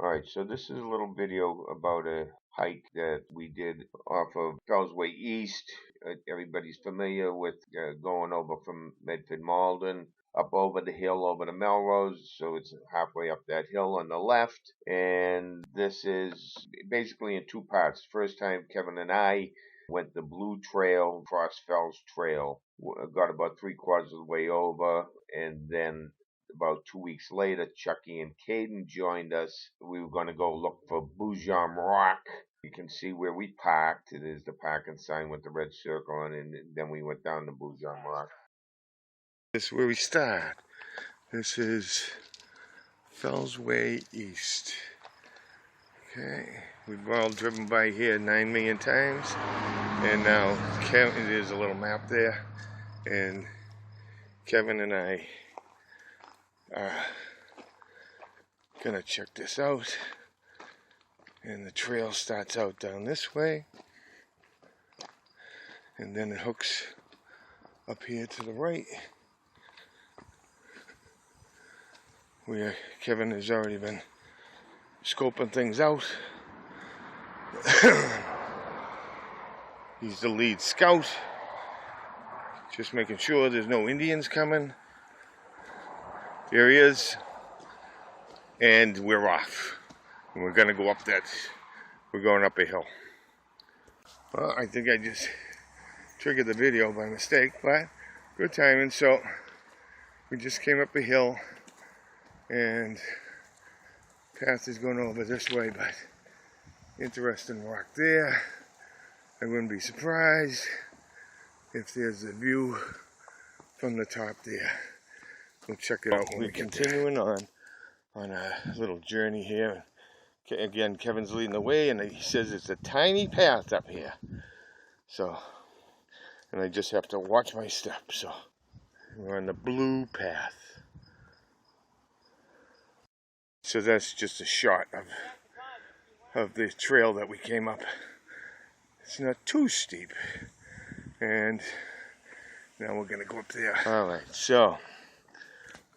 Alright, so this is a little video about a hike that we did off of Fellsway East. Everybody's familiar with going over from Medford Malden up over the hill over to Melrose, so it's halfway up that hill on the left. And this is basically in two parts. First time Kevin and I went the Blue Trail, Cross Fells Trail. Got about 3/4 of the way over, and then about 2 weeks later, Chucky and Caden joined us. We were going to go look for Boojum Rock. You can see where we parked. There's the parking sign with the red circle on it, and then we went down to Boojum Rock. This is where we start. This is Fellsway East. Okay, we've all driven by here 9 million times, and now there's a little map there, and Kevin and I gonna check this out. And the trail starts out down this way, and then it hooks up here to the right, where Kevin has already been scoping things out. He's the lead scout, just making sure there's no Indians coming. There he is, and we're off. And we're gonna go up we're going up a hill. Well, I think I just triggered the video by mistake, but good timing. So we just came up a hill, and path is going over this way, but interesting rock there. I wouldn't be surprised if there's a view from the top there. We'll check it out when we're continuing on a little journey here. Again, Kevin's leading the way, and he says it's a tiny path up here. So, and I just have to watch my steps. So, we're on the blue path. So that's just a shot of the trail that we came up. It's not too steep, and now we're gonna go up there. All right, so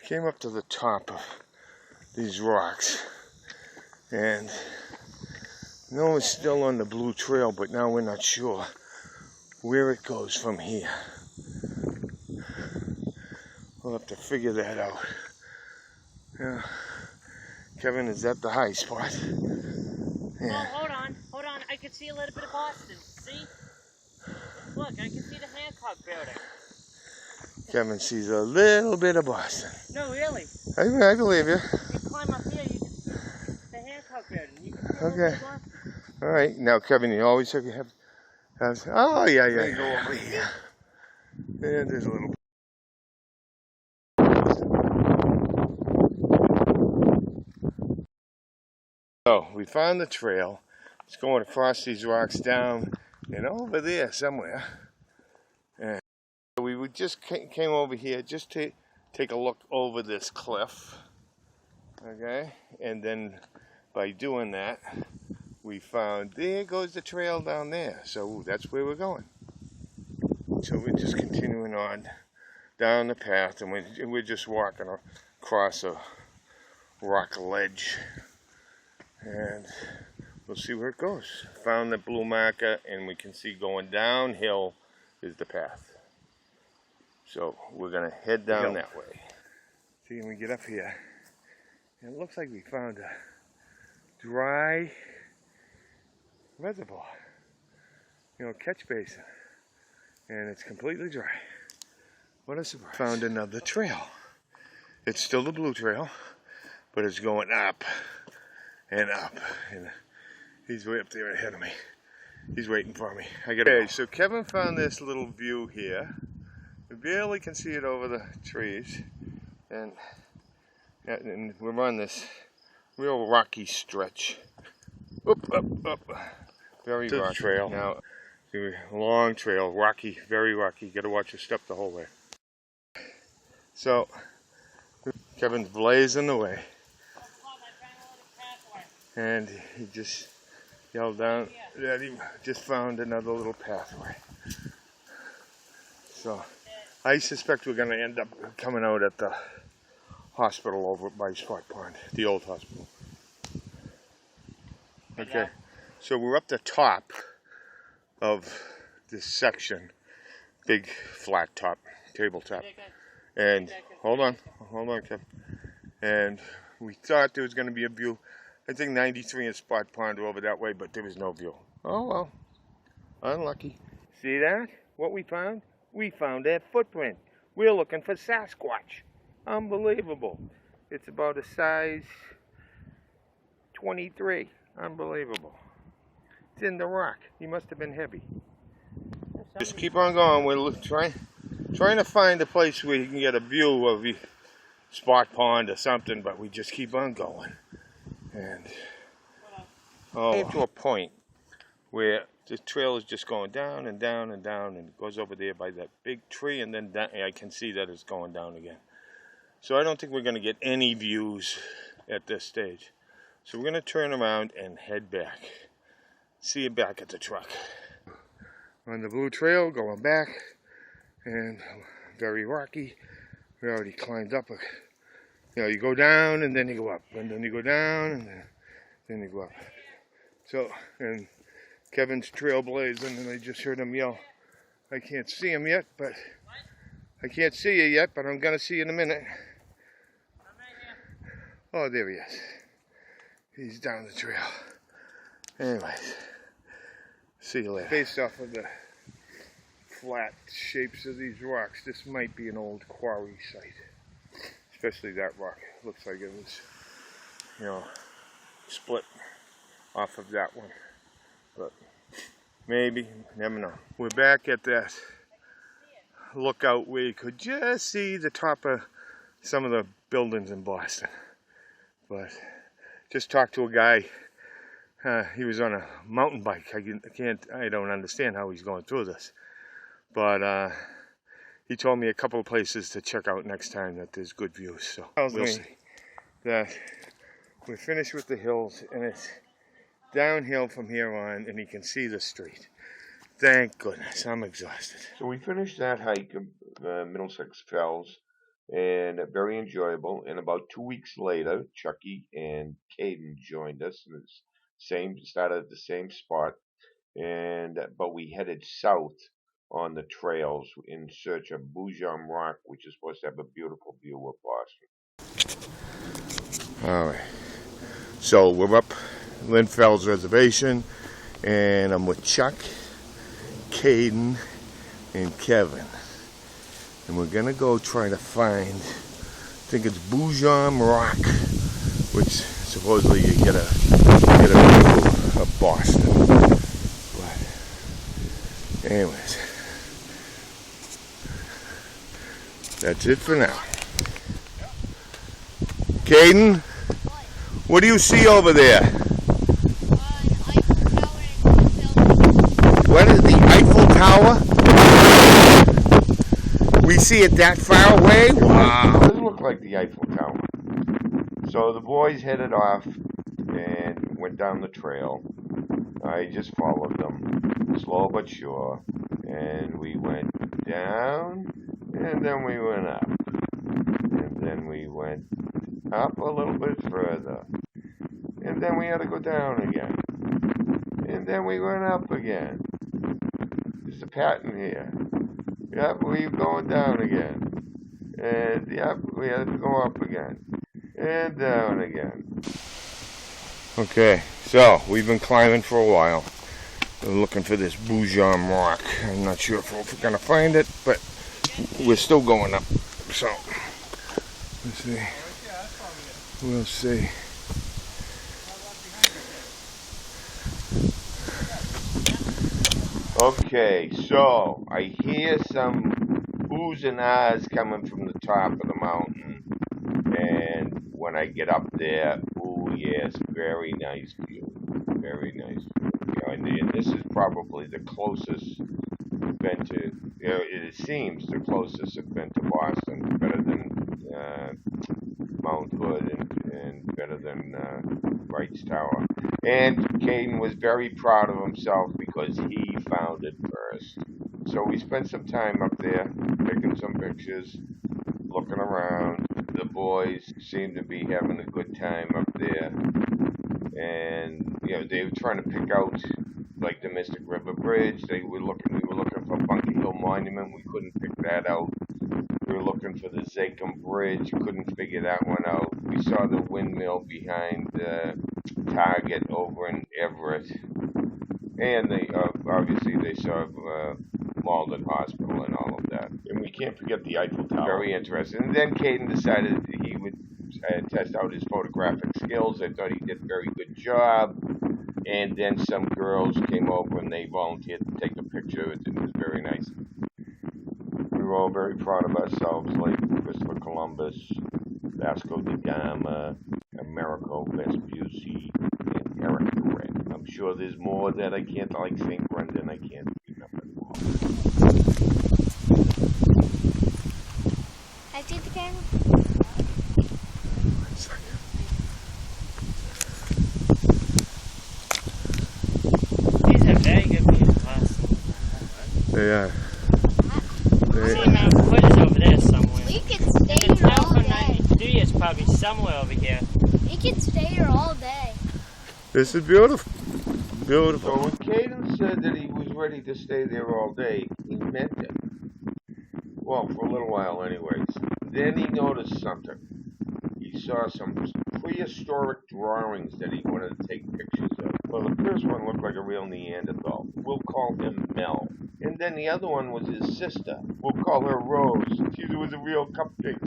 we came up to the top of these rocks, and no, it's still on the blue trail, but now we're not sure where it goes from here. We'll have to figure that out. Yeah. Kevin is at the high spot. Yeah. Oh, hold on. I can see a little bit of Boston. See? Look, I can see the Hancock building. Kevin sees a little bit of Boston. No, really. I believe you. You climb up here, you can see the Hancock building. You can see Okay. All right. Now, Kevin, you always have oh, yeah. Go over here. Yeah, there's a little. So, we found the trail. It's going across these rocks down and over there somewhere. And we just came over here just to take a look over this cliff. Okay? And then by doing that, we found there goes the trail down there. So that's where we're going. So we're just continuing on down the path, and we're just walking across a rock ledge. And we'll see where it goes. Found the blue marker, and we can see going downhill is the path. So we're gonna head down that way. See, when we get up here, and it looks like we found a dry reservoir, catch basin, and it's completely dry. What a surprise. Found another trail. It's still the blue trail, but it's going up and up, and he's way up there ahead of me. He's waiting for me. Okay, so Kevin found this little view here. We barely can see it over the trees, and we're on this real rocky stretch. Up. Very rocky trail. Now, long trail, rocky, very rocky. Got to watch your step the whole way. So, Kevin's blazing away. And he just yelled down that he just found another little pathway. So I suspect we're going to end up coming out at the hospital over by Spot Pond, the old hospital. Okay, so we're up the top of this section, big flat top, tabletop. And hold on, Kevin. And we thought there was going to be a view. I think 93 and Spot Pond were over that way, but there was no view. Oh well, unlucky. See that? What we found? We found that footprint. We're looking for Sasquatch. Unbelievable. It's about a size 23. Unbelievable. It's in the rock. He must have been heavy. Just keep on going. We're trying to find a place where you can get a view of Spot Pond or something, but we just keep on going. And came to a point where the trail is just going down and down and down, and it goes over there by that big tree, and then down, I can see that it's going down again. So I don't think we're going to get any views at this stage. So we're going to turn around and head back. See you back at the truck. On the blue trail, going back, and very rocky. We already climbed up. You go down and then you go up, and then you go down and then you go up. So, and Kevin's trailblazing, and I just heard him yell. I can't see him yet, but I can't see you yet, but I'm gonna see you in a minute. Oh, there he is. He's down the trail. Anyways, see you later. Based off of the flat shapes of these rocks, this might be an old quarry site. Especially that rock. Looks like it was, split off of that one. But maybe, never know. We're back at that lookout where you could just see the top of some of the buildings in Boston. But just talked to a guy. He was on a mountain bike. I don't understand how he's going through this. But he told me a couple of places to check out next time that there's good views. So we'll see. That we're finished with the hills, and it's downhill from here on, and you can see the street. Thank goodness. I'm exhausted. So we finished that hike of Middlesex Fells, and very enjoyable. And about 2 weeks later, Chucky and Caden joined us. Started at the same spot, but we headed south on the trails in search of Boojum Rock, which is supposed to have a beautiful view of Boston. All right. So we're up Lynn Fells Reservation, and I'm with Chuck, Caden, and Kevin. And we're gonna go try to find, I think it's Boojum Rock, which supposedly you get a view of Boston. But anyways, that's it for now. Caden, what do you see over there? What is the Eiffel Tower? We see it that far away? Wow. It does look like the Eiffel Tower. So the boys headed off and went down the trail. I just followed them, slow but sure. And we went down, and then we went up. And then we went up a little bit further. And then we had to go down again. And then we went up again. There's a pattern here. Yep, we're going down again. And yep, we had to go up again. And down again. Okay, so we've been climbing for a while. We're looking for this Boojum Rock. I'm not sure if we're going to find it, but we're still going up. So, let's see. We'll see. Okay, so I hear some oohs and ahs coming from the top of the mountain. And when I get up there, ooh, yes, very nice view. Very nice view. And this is probably the closest I've been to, it seems the closest I've been to Boston, better than Mount Hood and better than Wright's Tower. And Caden was very proud of himself because he found it first. So we spent some time up there, taking some pictures, looking around. The boys seemed to be having a good time up there. And, they were trying to pick out like the Mystic River Bridge. We were looking for Bunker Hill Monument. We couldn't pick that out. We were looking for the Zakum Bridge. Couldn't figure that one out. We saw the windmill behind Target over in Everett, and they obviously they saw Malden Hospital and all of that. And we can't forget the Eiffel Tower. Very interesting. And then Caden decided he would test out his photographic skills. I thought he did a very good job. And then some girls came over and they volunteered to take a picture. It was very nice. We were all very proud of ourselves, like Christopher Columbus, Vasco da Gama, Amerigo Vespucci, and Eric Durant. I'm sure there's more that I can't, like St. Brendan, I can't remember them all. I see the camera. These are very good views, class. They are. See Mount Hood is over there somewhere. We could stay If it's here Mount all Hood day. 93, it's probably somewhere over here. We could stay here all day. This is beautiful. Beautiful. So when Caden said that he was ready to stay there all day, he meant it. Well, for a little while anyways. Then he noticed something. He saw some prehistoric drawings that he wanted to take pictures of. Well, the first one looked like a real Neanderthal. We'll call him Mel. And then the other one was his sister. We'll call her Rose. She was a real cupcake.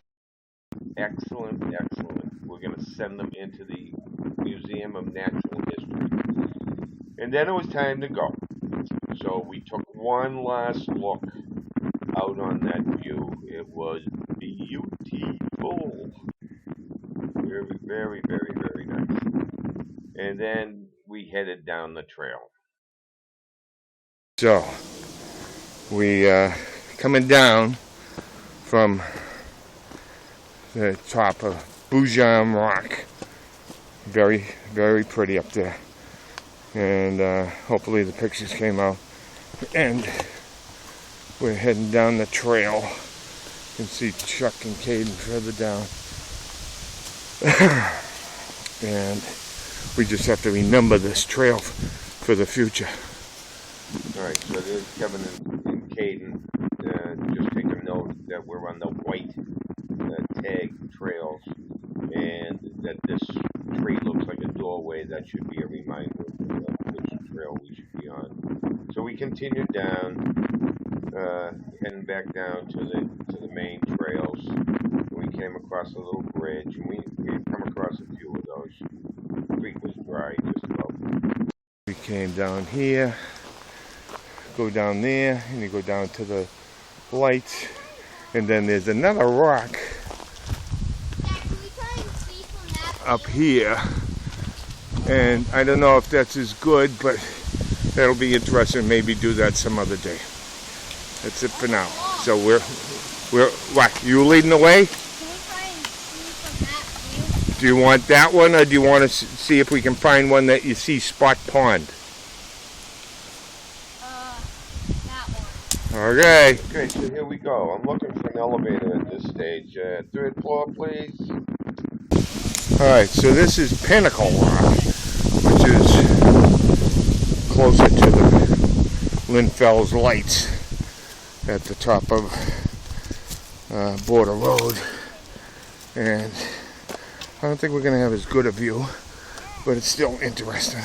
Excellent, excellent. We're going to send them into the Museum of Natural History. And then it was time to go. So we took one last look out on that view. It was beautiful. Very, very, very, very nice. And then we headed down the trail. So, we coming down from the top of Boojum Rock. Very, very pretty up there. And hopefully the pictures came out. And we're heading down the trail. You can see Chuck and Caden further down. And we just have to remember this trail for the future. Alright, so there's Kevin and Caden. Just take a note that we're on the white tag trails, and that this tree looks like a doorway. That should be a reminder of which trail we should be on. So we continued down, heading back down to the main trails. We came across a little bridge, and we had come across a few of those. The creek was dry, just about. We came down here, go down there, and you go down to the lights, and then there's another rock up here, and I don't know if that's as good, but that'll be interesting. Maybe do that some other day. That's it for now. So we're what? You leading the way? Do you want that one, or do you want to see if we can find one that you see Spot Pond? That one. Okay. Okay, so here we go. I'm looking for an elevator at this stage. Third floor, please. Alright, so this is Pinnacle Rock, which is closer to the Linfell's lights at the top of Border Road. And I don't think we're going to have as good a view, but it's still interesting.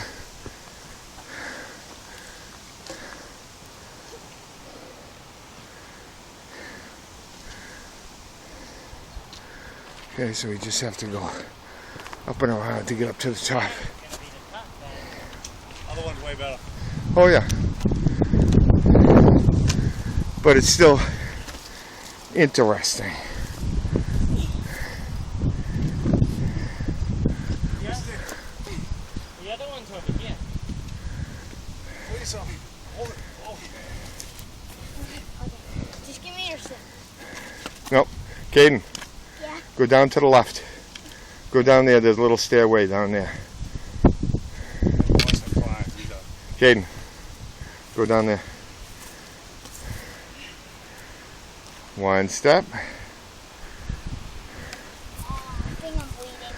Okay, so we just have to go up and around to get up to the top. Other one's way better. Oh yeah. But it's still interesting. The other one's over here. Please, hold it. Oh. Okay. Just give me your stick. Nope. Caden, Yeah. go down to the left. Go down there. There's a little stairway down there. Caden, go down there. One step. Oh, I think I'm bleeding.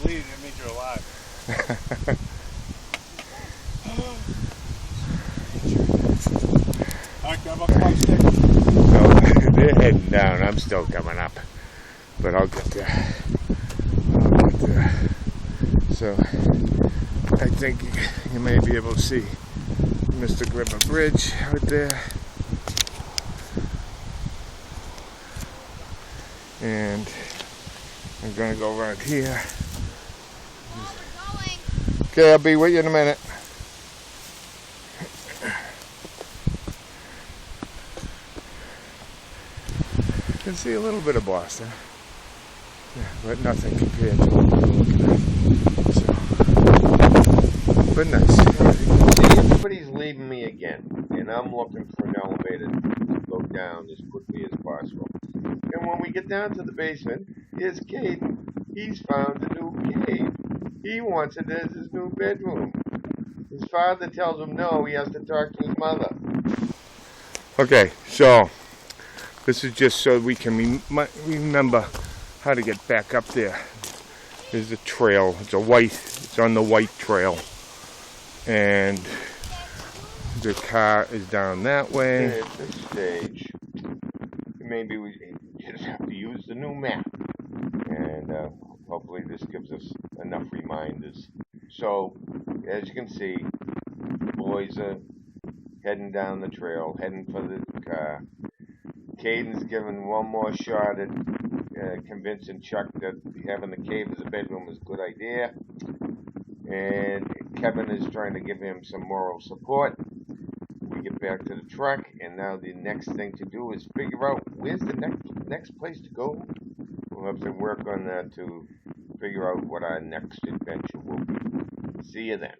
bleeding, it means you're alive. Alright, grab up my stick. No, they're heading down. I'm still coming up. But I'll get there. So, I think you may be able to see Mr. Grimmer Bridge right there. And I'm going to go around here. Okay, I'll be with you in a minute. You can see a little bit of Boston, yeah, but nothing compared to what we're looking at. So, but nice. See, everybody's leaving me again, and I'm looking for an elevator to go down as quickly as possible. And when we get down to the basement, here's Caden. He's found a new cave. He wants it as his new bedroom. His father tells him no, he has to talk to his mother. Okay, so this is just so we can remember how to get back up there. There's a trail. It's on the white trail. And the car is down that way. At this stage, maybe we just have to use the new map. And hopefully this gives us enough reminders. So, as you can see, the boys are heading down the trail, heading for the car. Caden's giving one more shot at convincing Chuck that having the cave as a bedroom is a good idea. And Kevin is trying to give him some moral support. We get back to the truck, and now the next thing to do is figure out where's the next place to go. We'll have to work on that to figure out what our next adventure will be. See you then.